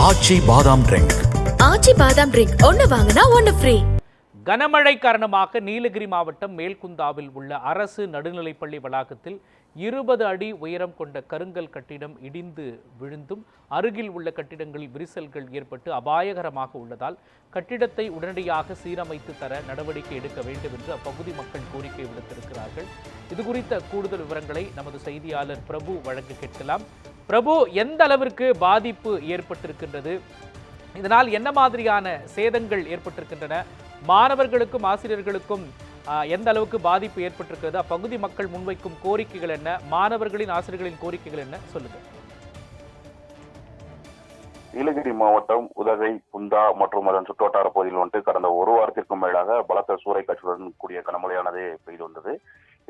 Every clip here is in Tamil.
ஆச்சி பாதாம் ட்ரிங்க். ஆச்சி பாதாம் ட்ரிங்க் ஒன்னு வாங்கினா ஒன்னு ஃப்ரீ. கனமழை காரணமாக நீலகிரி மாவட்டம் மேல்குந்தாவில் உள்ள அரசு நடுநிலைப்பள்ளி வளாகத்தில் 20 அடி உயரம் கொண்ட கருங்கல் கட்டிடம் இடிந்து விழுந்தும் அருகில் உள்ள கட்டிடங்களில் விரிசல்கள் ஏற்பட்டு அபாயகரமாக உள்ளதால் கட்டிடத்தை உடனடியாக சீரமைத்து தர நடவடிக்கை எடுக்க வேண்டும் என்று அப்பகுதி மக்கள் கோரிக்கை விடுத்திருக்கிறார்கள். இதுகுறித்த கூடுதல் விவரங்களை நமது செய்தியாளர் பிரபு வழங்க கேட்கலாம். பிரபு, எந்த அளவிற்கு பாதிப்பு ஏற்பட்டிருக்கின்றது? இதனால் என்ன மாதிரியான சேதங்கள் ஏற்பட்டிருக்கின்றன? மாணவர்களுக்கும் ஆசிரியர்களுக்கும் எந்த அளவுக்கு பாதிப்பு ஏற்பட்டிருக்கிறது? அப்பகுதி மக்கள் முன்வைக்கும் கோரிக்கைகள் என்ன? மாணவர்களின் ஆசிரியர்களின் கோரிக்கைகள் என்ன? சொல்லுங்க. நீலகிரி மாவட்டம் உதகை, குந்தா மற்றும் அதன் சுற்றுவட்டார பகுதியில் கடந்த ஒரு வாரத்திற்கும் மேலாக பலத்த சூறை காற்றுடன் கூடிய கனமழையானது பெய்து வந்தது.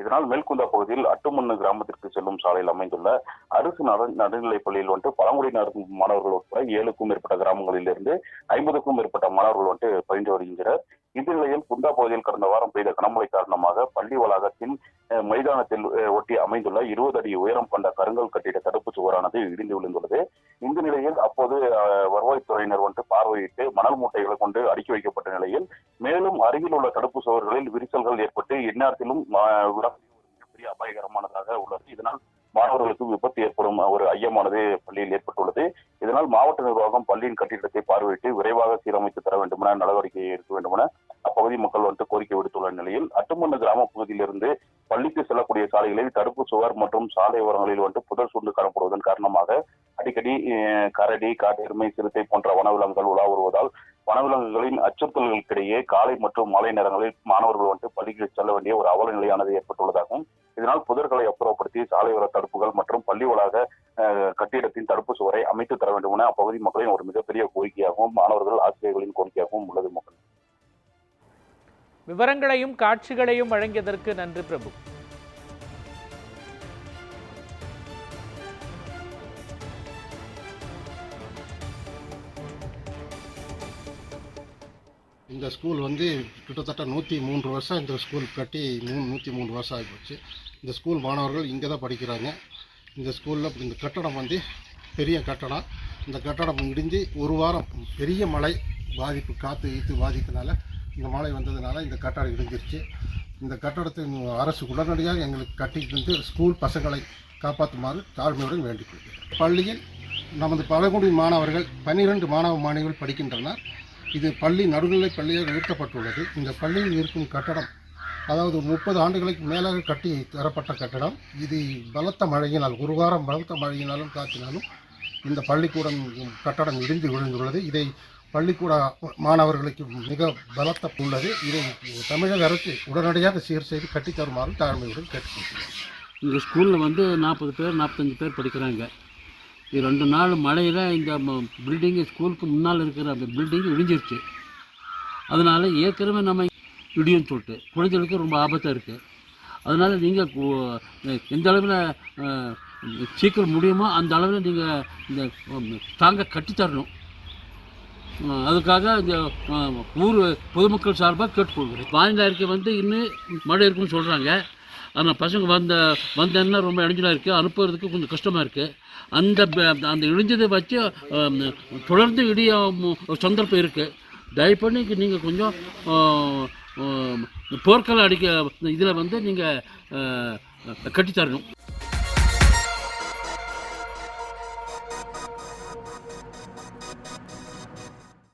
இதனால் மேல்குந்தா பகுதியில் அட்டுமண்ணு கிராமத்திற்கு செல்லும் சாலையில் அமைந்துள்ள அரசு நடுநிலைப் பள்ளியில் பழங்குடியினர் மாணவர்கள் உட்பட 7க்கும் மேற்பட்ட கிராமங்களில் இருந்து 50க்கும் மேற்பட்ட மாணவர்கள் பயின்று வருகின்றனர். இந்த நிலையில் குந்தா பகுதியில் கடந்த வாரம் பெய்த கனமழை காரணமாக பள்ளி வளாகத்தின் மைதானத்தில் ஒட்டி அமைந்துள்ள 20 அடி உயரம் கொண்ட கருங்கல் கட்டிட தடுப்பு சுவரானது இடிந்து விழுந்துள்ளது. இந்த நிலையில் அப்போது வருவாய்த்துறையினர் பார்வையிட்டு மணல் மூட்டைகளை கொண்டு அடுக்கி வைக்கப்பட்ட நிலையில் மேலும் அருகில் உள்ள தடுப்பு சுவர்களில் விரிசல்கள் ஏற்பட்டு இந்நேரத்திலும் மிகப்பெரிய அபாயகரமானதாக உள்ளது. இதனால் மாணவர்களுக்கு விபத்து ஏற்படும் ஒரு ஐயமானது பள்ளியில் ஏற்பட்டுள்ளது. இதனால் மாவட்ட நிர்வாகம் பள்ளியின் கட்டிடத்தை பார்வையிட்டு விரைவாக சீரமைத்து தர வேண்டும் என நடவடிக்கை எடுக்க வேண்டும் என அப்பகுதி மக்கள் கோரிக்கை விடுத்துள்ள நிலையில் அட்டுமண்ணு கிராம பகுதியிலிருந்து பள்ளிக்கு செல்லக்கூடிய சாலைகளில் தடுப்பு சுவர் மற்றும் சாலை ஓரங்களில் புதர் சூழ்ந்து காணப்படுவதன் காரணமாக அடிக்கடி கரடி, காட்டெருமை, சிறுத்தை போன்ற வனவிலங்குகள் உலா வருவதால் வனவிலங்குகளின் அச்சுறுத்தல்களுக்கிடையே காலை மற்றும் மாலை நேரங்களில் மாணவர்கள் பள்ளிக்கு செல்ல வேண்டிய ஒரு அவல நிலையானது ஏற்பட்டுள்ளதாகவும் இதனால் புதர்களை அப்புறப்படுத்தி சாலையோர தடுப்புகள் மற்றும் பள்ளி வளாக கட்டிடத்தின் தடுப்பு சுவரை அமைத்து தர வேண்டும் என அப்பகுதி மக்களின் ஒரு மிகப்பெரிய கோரிக்கையாகவும் மாணவர்கள் ஆசிரியர்களின் கோரிக்கையாகவும் உள்ளது. மக்கள் விவரங்களையும் காட்சிகளையும் வழங்கியதற்கு நன்றி பிரபு. இந்த ஸ்கூல் கிட்டத்தட்ட 103 வருஷம் இந்த ஸ்கூல் கட்டி 103 வருஷம் ஆகிப்போச்சு. இந்த ஸ்கூல் மாணவர்கள் இங்கே தான் படிக்கிறாங்க. இந்த ஸ்கூலில் இந்த கட்டடம் பெரிய கட்டடம். இந்த கட்டடம் இடிஞ்சு ஒரு வாரம் பெரிய மழை பாதிப்பு, காற்று ஈத்து பாதித்தனால இந்த மழை வந்ததுனால இந்த கட்டடம் இடிஞ்சிருச்சு. இந்த கட்டடத்தை அரசு உடனடியாக எங்களுக்கு கட்டி ஸ்கூல் பசங்களை காப்பாற்றுமாறு தாழ்மையுடன் வேண்டிக்கொள்கிறேன். பள்ளியில் நமது பழங்குடி மாணவர்கள் 12 மாணவ மாணவிகள் படிக்கின்றனர். இது பள்ளி நடுநிலைப் பள்ளியாக நிறுத்தப்பட்டுள்ளது. இந்த பள்ளியில் இருக்கும் கட்டடம் அதாவது 30 ஆண்டுகளுக்கு மேலாக கட்டி தரப்பட்ட கட்டடம். இது பலத்த மழையினால், ஒரு வாரம் பலத்த மழையினாலும் காற்றினாலும் இந்த பள்ளிக்கூடம் கட்டடம் இடிந்து விழுந்துள்ளது. இதை பள்ளிக்கூட மாணவர்களுக்கு மிக பலத்த உள்ளது. இதை தமிழக அரசு உடனடியாக சீர் செய்து கட்டித்தருமாறு தாழ்மையுடன் கேட்டுக்கொள்கிறேன். இந்த ஸ்கூலில் 40 பேர் 45 பேர் படிக்கிறாங்க. இது 2 நாள் மழையில் இந்த பில்டிங்கு, ஸ்கூலுக்கு முன்னால் இருக்கிற அந்த பில்டிங் இடிஞ்சிருச்சு. அதனால் ஏற்கனவே நம்ம இடியும்னு சொல்லிட்டு குழந்தைகளுக்கு ரொம்ப ஆபத்தாக இருக்குது. அதனால் நீங்கள் எந்த அளவில் சீக்கிரம் முடியுமோ அந்த அளவில் நீங்கள் இந்த தாங்க கட்டித்தரணும். அதுக்காக இந்த ஊர் பொதுமக்கள் சார்பாக கேட்டுக்கொள்கிறேன். வானிலை அறிக்கை இன்னும் மழை இருக்குன்னு சொல்கிறாங்க. ஆனால் பசங்க வந்தேன்னா ரொம்ப இடைஞ்சலாக இருக்குது, அனுப்புறதுக்கு கொஞ்சம் கஷ்டமாக இருக்குது. அந்த இடிஞ்சதை வச்சு தொடர்ந்து இடிய சந்தர்ப்பம் இருக்குது. தயவு பண்ணி நீங்கள் கொஞ்சம் போர்க்கால அடிக்க இதில் நீங்கள் கட்டித்தரணும்.